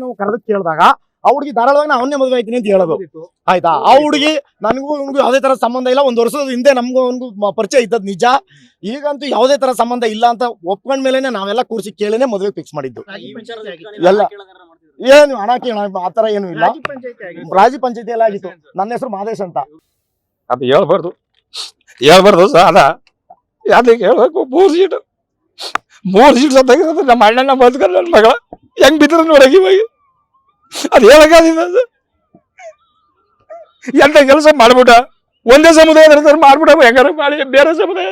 ನಾವು ಕರೆದು ಕೇಳಿದಾಗ ಆ ಹುಡುಗಿ ಧಾರಾಳವಾಗಿ ನಾ ಅವನ್ನೇ ಮದುವೆ ಆಯ್ತೀನಿ ಅಂತ ಹೇಳೋದು ಆಯ್ತಾ. ಆ ಹುಡುಗಿ ನನಗೂ ಅವ್ನಿಗೂ ಯಾವುದೇ ತರ ಸಂಬಂಧ ಇಲ್ಲ. 1 ವರ್ಷದ ಹಿಂದೆ ನಮ್ಗೂ ಅವ್ನಿಗೂ ಪರಿಚಯ ಇದ್ದದ್ ನಿಜ. ಈಗಂತೂ ಯಾವುದೇ ತರ ಸಂಬಂಧ ಇಲ್ಲ ಅಂತ ಒಪ್ಕೊಂಡ ಮೇಲೆನೆ ನಾವೆಲ್ಲ ಕೂರಿಸಿ ಕೇಳೇನೆ ಮದುವೆ ಫಿಕ್ಸ್ ಮಾಡಿದ್ದು. ಎಲ್ಲ ಏನು ಹಣ ಕೇಳ ಆತರ ಏನು ಇಲ್ಲ. ರಾಜಿ ಪಂಚಾಯತಿ ಎಲ್ಲ ಆಗಿತ್ತು. ನನ್ನ ಹೆಸರು ಮಾದೇಶ್ ಅಂತ. ಅದು ಹೇಳ್ಬಾರ್ದು ಸರ್. ಅದಕ್ಕೆ ಹೇಳ್ಬೇಕು. 3 ಸೀಟ್ ಸತ್ತಾಗಿರೋದು ನಮ್ಮ ಅಣ್ಣನ ಬದುಕ ನನ್ನ ಮಗಳ ಹೆಂಗ್ ಬಿದ್ರ ನೋಡಗಿ ಇವಾಗ ಅದು ಹೇಳಕ್ಕಾಗಿಲ್ಲ. ಎಂತ ಕೆಲಸ ಮಾಡ್ಬಿಟ್ಟ. ಒಂದೇ ಸಮುದಾಯ ಮಾಡ್ಬಿಟ್ಟ ಹೆಂಗಾರ ಮಾಡಿ ಬೇರೆ ಸಮುದಾಯ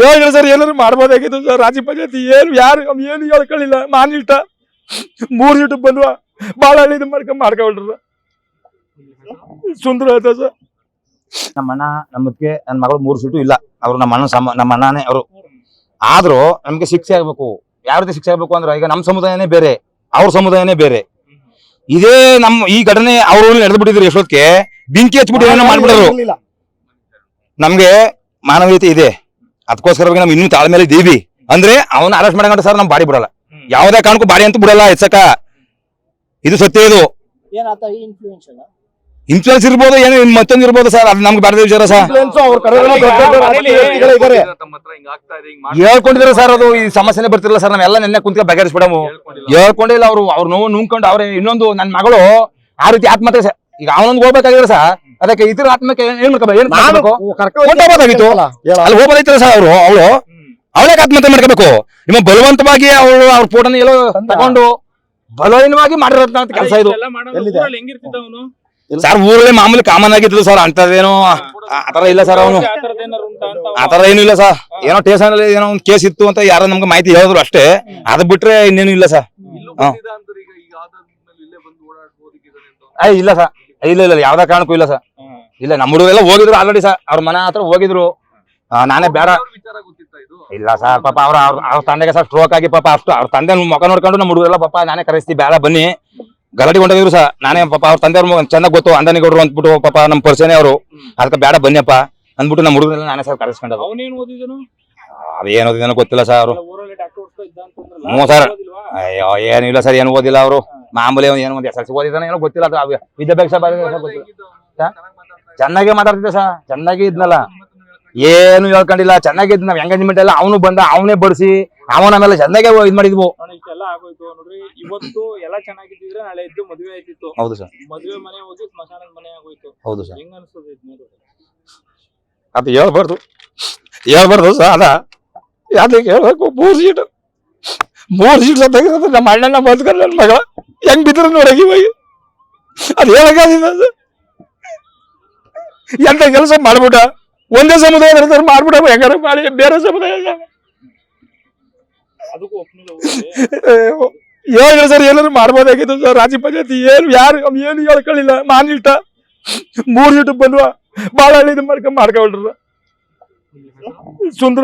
ಹೇಳಿ ಸರ್. ಏನಾದ್ರು ಮಾಡ್ಬೋದಾಗಿತ್ತು ಸರ್. ರಾಜಿ ಪಂಚಾಯತಿ ಯಾರು ಏನು ಹೇಳ್ಕೊಳ್ಳಿಲ್ಲ. ನಾನು ಇಷ್ಟ 3 ಸೀಟ್ ಬಂದ್ವ ಬಾಳ ಇದು ಮಾಡ್ಕೊಂಡ್ರ ಸುಂದರ ಆಯ್ತ ಸರ್. ನಮ್ಮ ಅಣ್ಣ ನಮ್ಮದಕ್ಕೆ ನನ್ನ ಮಗಳು 3 ಸೀಟು ಇಲ್ಲ. ಅವ್ರು ನಮ್ಮ ಅಣ್ಣನೇ ಅವರು. ಆದ್ರೂ ನಮ್ಗೆ ಶಿಕ್ಷೆ ಆಗ್ಬೇಕು. ಯಾವ ರೀತಿ ಶಿಕ್ಷೆ ಆಗ್ಬೇಕು ಅಂದ್ರೆ, ಈಗ ನಮ್ಮ ಸಮುದಾಯನೇ ಬೇರೆ, ಅವ್ರ ಸಮುದಾಯನೇ ಬೇರೆ. ಇದೇ ಈ ಘಟನೆ ಅವ್ರ ನಡೆದು ಬಿಟ್ಟಿದ್ರು. ಎಷ್ಟೊತ್ತಿಗೆ ಬೆಂಕಿ ಹಚ್ಬಿಟ್ಟು ಏನೋ ಮಾಡ್ಬಿಡೋರು. ನಮ್ಗೆ ಮಾನವೀಯತೆ ಇದೆ, ಅದಕ್ಕೋಸ್ಕರ ನಮ್ ಇನ್ನೂ ತಾಳ್ಮೇಲೆ ಇದ್ದೀವಿ. ಅಂದ್ರೆ ಅವನ್ನ ಅರೆಸ್ಟ್ ಮಾಡಂಗ ಸರ್ ನಮ್ ಬಾಡಿ ಬಿಡಲ್ಲ. ಯಾವ್ದೇ ಕಾರಣಕ್ಕೂ ಬಾಡಿ ಅಂತೂ ಬಿಡಲ್ಲ ಎಚ್ಚಕ. ಇದು ಸತ್ಯ. ಇದು ಇನ್ಫ್ಲೂಯೆನ್ಸ್ ಇರ್ಬೋದು, ಏನೋ ಮತ್ತೊಂದು ಇರ್ಬೋದು ಸರ್. ಅದು ನಮ್ಗೆ ಬೇಡ ವಿಚಾರ ಸರ್. ಹೇಳ್ಕೊಂಡಿದ್ರೆ ಸರ್ ಅದು ಈ ಸಮಸ್ಯೆನೇ ಬರ್ತಿರಲ್ಲ ಸರ್. ನಾವೆಲ್ಲ ನೆನ್ನೆ ಕುಂತ್ಕೊಂಡು ಬಗೆಹರಿಸ್ಬಿಡಮು. ಹೇಳ್ಕೊಂಡಿಲ್ಲ ಅವ್ರ ನೋವು ನುಂಗ್ಕೊಂಡು ಅವ್ರೆ. ಇನ್ನೊಂದು ನನ್ನ ಮಗಳು ಆ ರೀತಿ ಆತ್ಮಹತ್ಯೆ. ಈಗ ಅವನೊಂದು ಹೋಗ್ಬೇಕಾಗಿದ್ರೆ ಸರ್, ಅದಕ್ಕೆ ಇತರ ಆತ್ಮಕ್ಕೆ ಏನ್ ಮಾಡ್ಕೋಬೇಕು? ಹೋಗ್ಬೋದಾಗಿತ್ತು. ಅಲ್ಲಿ ಹೋಗ್ಬೋದಾಯ್ತಲ್ಲ ಸರ್. ಅವಳು ಅವಳೇ ಆತ್ಮಹತ್ಯೆ ಮಾಡ್ಕೋಬೇಕು. ನಿಮ್ಮ ಬಲವಂತವಾಗಿ ಅವಳು ಅವ್ರ ಫೋಟೋನ ಎಲ್ಲೋ ತಗೊಂಡು ಬಲವೀನವಾಗಿ ಮಾಡಿರೋ ಕೆಲಸ ಇದು ಸರ್. ಊರಲ್ಲೇ ಮಾಮೂಲಿ ಕಾಮನ್ ಆಗಿದ್ರು ಸರ್. ಅಂತದೇನೋ ಆತರ ಇಲ್ಲ ಸರ್. ಅವನು ಆತರ ಏನು ಇಲ್ಲ ಸರ್. ಏನೋ ಸ್ಟೇಷನ್ ಅಲ್ಲಿ ಏನೋ ಒಂದು ಕೇಸ್ ಇತ್ತು ಅಂತ ಯಾರೋ ನಮ್ಗೆ ಮಾಹಿತಿ ಹೇಳಿದ್ರು ಅಷ್ಟೇ. ಅದ್ ಬಿಟ್ರೆ ಇನ್ನೇನು ಇಲ್ಲ ಸರ್. ಇಲ್ಲ ಸರ್. ಇಲ್ಲ ಯಾವ್ದೇ ಕಾರಣಕ್ಕೂ ಇಲ್ಲ ಸರ್. ಇಲ್ಲ ನಮ್ಮ ಹುಡುಗರೆಲ್ಲ ಹೋಗಿದ್ರು ಆಲ್ರೆಡಿ ಸರ್. ಅವ್ರ ಮನೆ ಹತ್ರ ಹೋಗಿದ್ರು. ನಾನೇ ಬೇಡ ಇಲ್ಲ ಸರ್. ಪಾಪ ಅವ್ರ ತಂದೆಗೆ ಸರ್ ಸ್ಟ್ರೋಕ್ ಆಗಿ ಪಾಪ ಅಷ್ಟು ಅವ್ರ ತಂದೆ ಮುಖ ನೋಡ್ಕೊಂಡು ನಮ್ಮ ಹುಡುಗರೆಲ್ಲ ಪಾಪ ನಾನೇ ಕರೆಸ್ತಿ ಬೇಡ ಬನ್ನಿ ಗಲಾಟೆ ಕೊಂಡೋಗಿದ್ರು ಸರ್. ನಾನೇ ಪಾಪ ಅವ್ರ ತಂದೆಯವ್ರು ಚೆನ್ನಾಗಿ ಗೊತ್ತು ಅಂದನಿಗೌಡರು ಅಂದ್ಬಿಟ್ಟು ಪಾಪ ನಮ್ಮ ಪರಿಚಯನೇ ಅವರು. ಅದಕ್ಕೆ ಬೇಡ ಬನ್ನಿಯಪ್ಪ ಅಂದ್ಬಿಟ್ಟು ನಮ್ಮ ಹುಡುಗರೆಲ್ಲ ನಾನೇ ಸರ್ ಕರೆಸ್ಕೊಂಡದ್ದು. ಅದೇನು ಓದಿದಾನೋ ಗೊತ್ತಿಲ್ಲ ಸರ್. ಅವರು ಹ್ಞೂ ಸರ್. ಅಯ್ಯೋ ಏನಿಲ್ಲ ಸರ್. ಏನು ಓದಿಲ್ಲ ಅವರು. ಮಾಮೂಲಿ ಏನೋ ಒಂದು SSLC ಓದಿದಾನ ಏನೋ ಗೊತ್ತಿಲ್ಲ. ಅದು ವಿದ್ಯಾಭ್ಯಾಸ ಚೆನ್ನಾಗೇ ಮಾತಾಡ್ತಿದ್ದೆ ಸರ್. ಚೆನ್ನಾಗಿ ಇದ್ನಲ್ಲ, ಏನು ಹೇಳ್ಕೊಂಡಿಲ್ಲ. ಚೆನ್ನಾಗಿದ್ ನಾವ್ ಎಂಗೇಜ್ಮೆಂಟ್ ಎಲ್ಲ ಅವನು ಬಂದ, ಅವನೇ ಬಡಿಸಿ ಅವನ ಮೇಲೆ ಚೆನ್ನಾಗೆ ಇದ್ ಮಾಡಿದ್ವು. ಇವತ್ತು ಎಲ್ಲ ಚೆನ್ನಾಗಿದ್ರೆ ನಾಳೆ ಇದ್ದು ಮದುವೆ ಆಯ್ತಿತ್ತು. ಹೌದು ಸರ್. ಮದುವೆ ಮನೆ ಹೋಗಿ ಸ್ಮಶಾನದ ಮನೆ ಆಗೋಯ್ತು. ಹೌದು ಸರ್. ಹೆಂಗ ಅನ್ಸ್ತದೆ? ಅದು ಹೇಳ್ಬಾರ್ದು ಸರ್. ಅದಕ್ಕೆ ಹೇಳ್ಬೇಕು. 3 ಸೀಟ್ ಸತ್ತಾಗಿರೋದು ನಮ್ಮ ಅಣ್ಣನ ಬದುಕ ನನ್ನ ಮಗಳ ಹೆಂಗ್ ಬಿದ್ರ ನೋಡಗಿ ಇವಾಗ ಅದು ಹೇಳಕ್ಕಾಗಿಲ್ಲ ಸರ್. ಎಂತ ಕೆಲಸ ಮಾಡ್ಬಿಟ್ಟ. ಒಂದೇ ಸಮುದಾಯ ಮಾಡ್ಬಿಡ ಹೆಂಗಾರ ಮಾಡಿ ಬೇರೆ ಸಮುದಾಯ ಹೇಳಿ ಸರ್. ಏನಾದ್ರು ಮಾಡ್ಬೋದಾಗಿತ್ತು ಸರ್. ರಾಜಿ ಪಂಚಾಯತಿ ಏನು ಹೇಳ್ಕೊಳ್ಳಿಲ್ಲ. ನಾನು ಇಷ್ಟ 3 ಸೀಟ್ ಬಂದ್ವ ಬಾಳ ಇದು ಮಾಡ್ಕೊಂಡ್ರ ಸುಂದರ